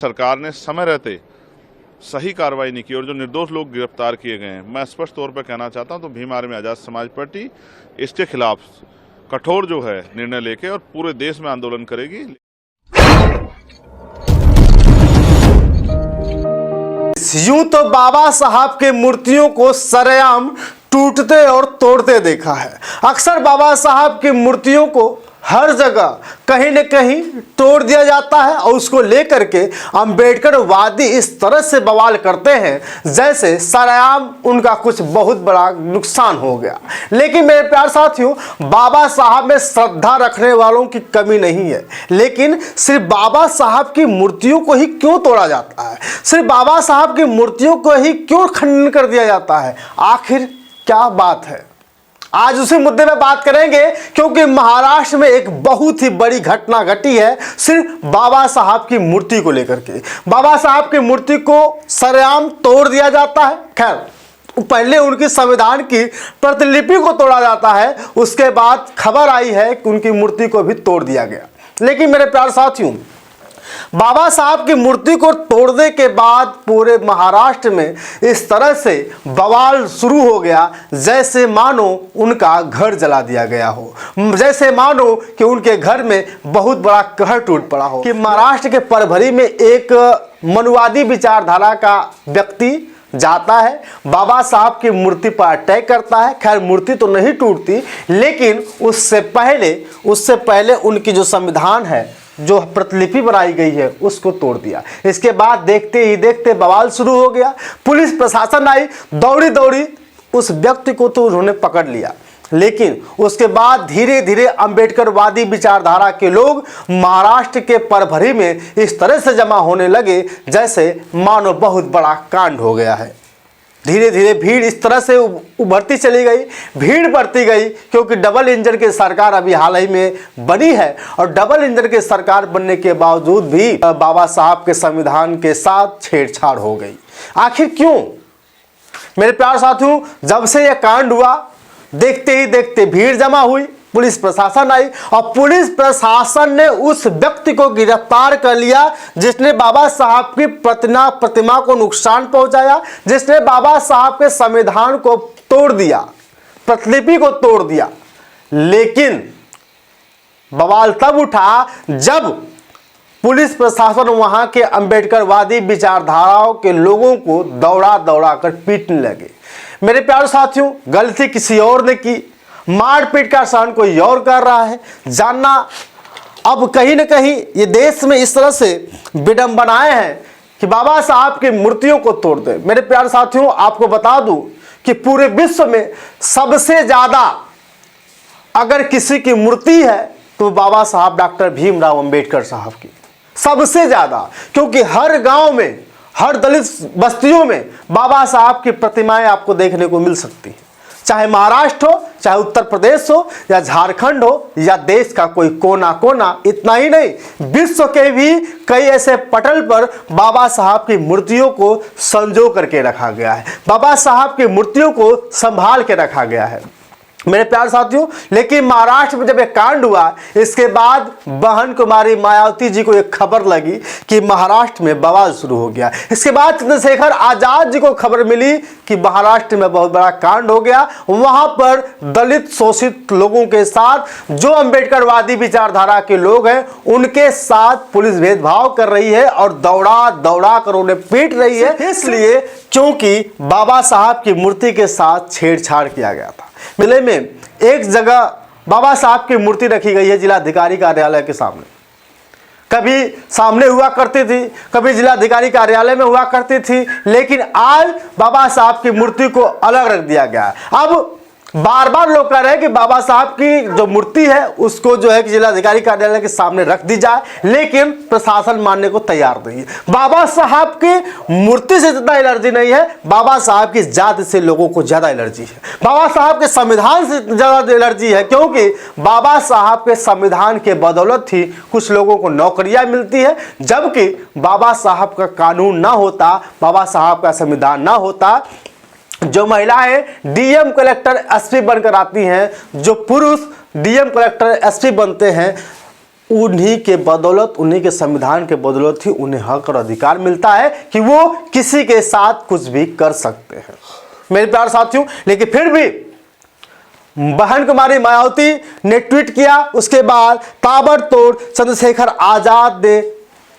सरकार ने समय रहते सही कार्रवाई नहीं की और जो निर्दोष लोग गिरफ्तार किए गए हैं, मैं स्पष्ट तौर पर कहना चाहता हूं तो भीम आर्मी आज़ाद समाज पार्टी इसके खिलाफ कठोर जो है निर्णय लेके और पूरे देश में आंदोलन करेगी। यूं तो बाबा साहब के मूर्तियों को सरेआम टूटते और तोड़ते देखा है। अक्सर बाबा साहब की मूर्तियों को हर जगह कहीं न कहीं तोड़ दिया जाता है और उसको लेकर के अंबेडकर वादी इस तरह से बवाल करते हैं जैसे सरेआम उनका कुछ बहुत बड़ा नुकसान हो गया। लेकिन मेरे प्यार साथियों, बाबा साहब में श्रद्धा रखने वालों की कमी नहीं है, लेकिन सिर्फ बाबा साहब की मूर्तियों को ही क्यों तोड़ा जाता है, सिर्फ बाबा साहब की मूर्तियों को ही क्यों खंडन कर दिया जाता है, आखिर क्या बात है? आज उसी मुद्दे में बात करेंगे, क्योंकि महाराष्ट्र में एक बहुत ही बड़ी घटना घटी है सिर्फ बाबा साहब की मूर्ति को लेकर के। बाबा साहब की मूर्ति को सरेआम तोड़ दिया जाता है। खैर, पहले उनकी संविधान की प्रतिलिपि को तोड़ा जाता है, उसके बाद खबर आई है कि उनकी मूर्ति को भी तोड़ दिया गया। लेकिन मेरे प्यार साथियों, बाबा साहब की मूर्ति को तोड़ने के बाद पूरे महाराष्ट्र में इस तरह से बवाल शुरू हो गया जैसे मानो उनका घर जला दिया गया हो, जैसे मानो कि उनके घर में बहुत बड़ा कहर टूट पड़ा हो। कि महाराष्ट्र के परभरी में एक मनुवादी विचारधारा का व्यक्ति जाता है, बाबा साहब की मूर्ति पर अटैक करता है। खैर, मूर्ति तो नहीं टूटती, लेकिन उससे पहले उनकी जो संविधान है, जो प्रतिलिपि बनाई गई है, उसको तोड़ दिया। इसके बाद देखते ही देखते बवाल शुरू हो गया। पुलिस प्रशासन आई, दौड़ी उस व्यक्ति को तो उन्होंने पकड़ लिया, लेकिन उसके बाद धीरे धीरे अंबेडकरवादी विचारधारा के लोग महाराष्ट्र के परभरी में इस तरह से जमा होने लगे जैसे मानो बहुत बड़ा कांड हो गया है। धीरे धीरे भीड़ इस तरह से उभरती चली गई, भीड़ बढ़ती गई, क्योंकि डबल इंजन की सरकार अभी हाल ही में बनी है और डबल इंजन की सरकार बनने के बावजूद भी बाबा साहब के संविधान के साथ छेड़छाड़ हो गई। आखिर क्यों? मेरे प्यार साथियों, जब से यह कांड हुआ, देखते ही देखते भीड़ जमा हुई, पुलिस प्रशासन आई और पुलिस प्रशासन ने उस व्यक्ति को गिरफ्तार कर लिया जिसने बाबा साहब की प्रतिमा को नुकसान पहुंचाया, जिसने बाबा साहब के संविधान को तोड़ दिया, प्रतिलिपि को तोड़ दिया। लेकिन बवाल तब उठा जब पुलिस प्रशासन वहां के अंबेडकरवादी विचारधाराओं के लोगों को दौड़ा कर पीटने लगे। मेरे प्यारे साथियों, गलती किसी और ने की, मारपीट का सहन कोई और कर रहा है। जानना अब कहीं न कहीं ये देश में इस तरह से विडंबनाएं हैं कि बाबा साहब की मूर्तियों को तोड़ दे। मेरे प्यारे साथियों, आपको बता दूं कि पूरे विश्व में सबसे ज्यादा अगर किसी की मूर्ति है तो बाबा साहब डॉक्टर भीमराव अंबेडकर साहब की, सबसे ज्यादा। क्योंकि हर गांव में, हर दलित बस्तियों में बाबा साहब की प्रतिमाएं आपको देखने को मिल सकती है, चाहे महाराष्ट्र हो, चाहे उत्तर प्रदेश हो, या झारखंड हो, या देश का कोई कोना कोना। इतना ही नहीं, विश्व के भी कई ऐसे पटल पर बाबा साहब की मूर्तियों को संजो करके रखा गया है, बाबा साहब की मूर्तियों को संभाल के रखा गया है। मेरे प्यार साथियों, लेकिन महाराष्ट्र में जब एक कांड हुआ, इसके बाद बहन कुमारी मायावती जी को एक खबर लगी कि महाराष्ट्र में बवाल शुरू हो गया। इसके बाद चंद्रशेखर आजाद जी को खबर मिली कि महाराष्ट्र में बहुत बड़ा कांड हो गया। वहां पर दलित शोषित लोगों के साथ जो अंबेडकरवादी विचारधारा के लोग हैं, उनके साथ पुलिस भेदभाव कर रही है और दौड़ा कर उन्हें पीट रही है, इसलिए क्योंकि बाबा साहब की मूर्ति के साथ छेड़छाड़ किया गया था। जिले में एक जगह बाबा साहब की मूर्ति रखी गई है जिलाधिकारी कार्यालय के सामने। कभी सामने हुआ करती थी, कभी जिलाधिकारी कार्यालय में हुआ करती थी, लेकिन आज बाबा साहब की मूर्ति को अलग रख दिया गया है। अब बार बार लोग कह रहे हैं कि बाबा साहब की जो मूर्ति है उसको जो है कि जिलाधिकारी कार्यालय के सामने रख दी जाए, लेकिन प्रशासन मानने को तैयार नहीं है। बाबा साहब की मूर्ति से जितना एलर्जी नहीं है, बाबा साहब की जात से लोगों को ज्यादा एलर्जी है, बाबा साहब के संविधान से ज्यादा एलर्जी है, क्योंकि बाबा साहब के संविधान के बदौलत ही कुछ लोगों को नौकरियां मिलती है, जबकि बाबा साहब का कानून ना होता, बाबा साहब का संविधान ना होता, जो महिलाएं डीएम कलेक्टर एसपी बनकर आती हैं, जो पुरुष डीएम कलेक्टर एसपी बनते हैं, उन्हीं के बदौलत, उन्हीं के संविधान के बदौलत ही उन्हें हक और अधिकार मिलता है कि वो किसी के साथ कुछ भी कर सकते हैं मेरे प्यारे साथियों। लेकिन फिर भी बहन कुमारी मायावती ने ट्वीट किया, उसके बाद ताबड़तोड़ चंद्रशेखर आजाद ने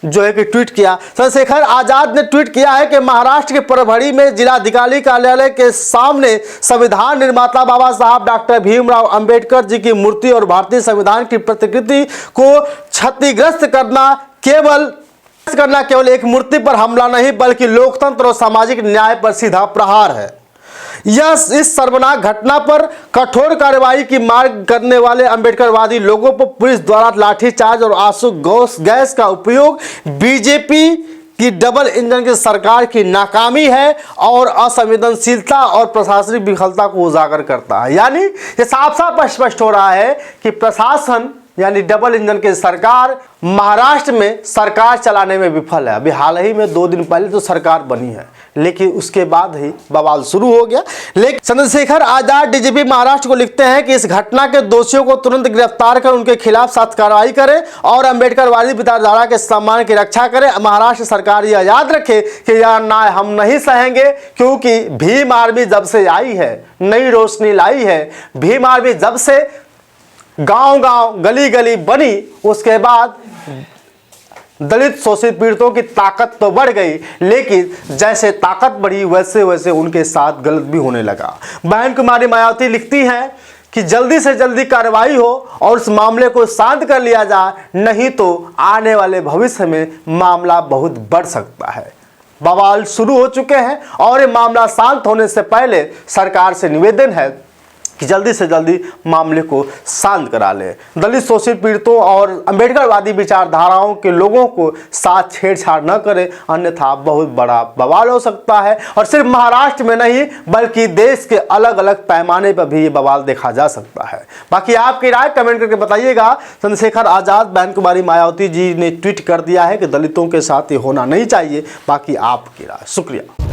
जो है कि ट्वीट किया। चंद्रशेखर आजाद ने ट्वीट किया है कि महाराष्ट्र के परभणी में जिलाधिकारी कार्यालय के सामने संविधान निर्माता बाबा साहब डॉक्टर भीमराव अंबेडकर जी की मूर्ति और भारतीय संविधान की प्रतिकृति को क्षतिग्रस्त करना केवल एक मूर्ति पर हमला नहीं बल्कि लोकतंत्र और सामाजिक न्याय पर सीधा प्रहार है। इस सर्वनाक घटना पर कठोर कार्रवाई की मांग करने वाले अंबेडकरवादी लोगों पर पुलिस द्वारा लाठीचार्ज और आंसू गैस का उपयोग बीजेपी की डबल इंजन की सरकार की नाकामी है और असंवेदनशीलता और प्रशासनिक विफलता को उजागर करता है। यानी ये साफ साफ स्पष्ट हो रहा है कि प्रशासन यानी डबल इंजन की सरकार महाराष्ट्र में सरकार चलाने में विफल है। अभी हाल ही में 2 दिन पहले तो सरकार बनी है, लेकिन उसके बाद ही बवाल शुरू हो गया। लेकिन चंद्रशेखर आजाद डीजीपी महाराष्ट्र को लिखते हैं कि इस घटना के दोषियों को तुरंत गिरफ्तार कर उनके खिलाफ सख्त कार्रवाई करें और अंबेडकरवादी विचारधारा के सम्मान की रक्षा करें। महाराष्ट्र सरकार यह याद रखे कि यह अन्याय हम नहीं सहेंगे, क्योंकि भीम आर्मी जब से आई है नई रोशनी लाई है। भीम आर्मी जब से गांव-गांव गली-गली बनी, उसके बाद दलित शोषित पीड़ितों की ताकत तो बढ़ गई, लेकिन जैसे ताकत बढ़ी वैसे वैसे उनके साथ गलत भी होने लगा। बहन कुमारी मायावती लिखती हैं कि जल्दी से जल्दी कार्रवाई हो और उस मामले को शांत कर लिया जाए, नहीं तो आने वाले भविष्य में मामला बहुत बढ़ सकता है। बवाल शुरू हो चुके हैं और ये मामला शांत होने से पहले सरकार से निवेदन है कि जल्दी से जल्दी मामले को शांत करा ले। दलित शोषित पीड़ितों और अंबेडकरवादी विचारधाराओं के लोगों को साथ छेड़छाड़ न करें, अन्यथा बहुत बड़ा बवाल हो सकता है। और सिर्फ महाराष्ट्र में नहीं बल्कि देश के अलग अलग पैमाने पर भी ये बवाल देखा जा सकता है। बाकी आपकी राय कमेंट करके बताइएगा। चंद्रशेखर आजाद, बहन कुमारी मायावती जी ने ट्वीट कर दिया है कि दलितों के साथ ये होना नहीं चाहिए। बाकी आपकी राय। शुक्रिया।